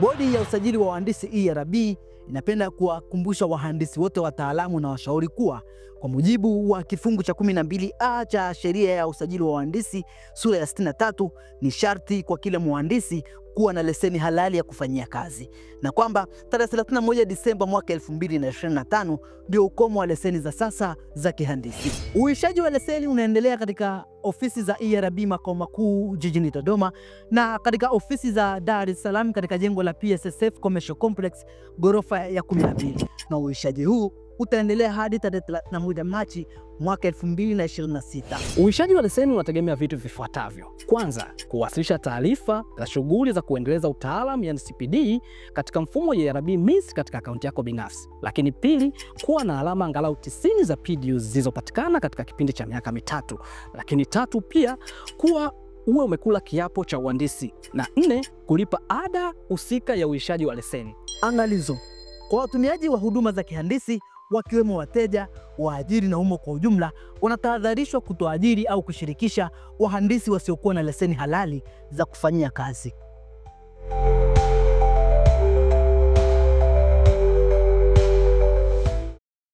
Bodi ya usajili wa wahandisi ERB inapenda kuwakumbusha wahandisi wote wataalamu na washauri kuwa kwa mujibu wa kifungu cha 12A cha sheria ya usajili wa wahandisi sura ya 63, ni sharti kwa kila mhandisi kuwa na leseni halali ya kufanyia kazi, na kwamba tarehe 31 Disemba mwaka 2025 ndio ukomo wa leseni za sasa za kihandisi. Uishaji wa leseni unaendelea katika ofisi za ERB makao makuu jijini Dodoma na katika ofisi za Dar es Salaam katika jengo la PSSF Commercial Complex ghorofa ya 12, na uishaji huu utaendelea hadi tarehe 31 Machi mwaka 2026. Uishaji wa leseni unategemea vitu vifuatavyo. Kwanza, kuwasilisha taarifa za shughuli za kuendeleza utaalamu yani CPD katika mfumo wa ERB MIS katika akaunti yako binafsi. Lakini pili, kuwa na alama angalau 90 za PDUs zilizopatikana katika kipindi cha miaka mitatu. Lakini tatu, pia kuwa uwe umekula kiapo cha uhandisi. Na nne, kulipa ada husika ya uishaji wa leseni. Angalizo: kwa watumiaji wa huduma za kihandisi wakiwemo wateja, waajiri na umma kwa ujumla, wanatahadharishwa kutoajiri au kushirikisha wahandisi wasiokuwa na leseni halali za kufanyia kazi.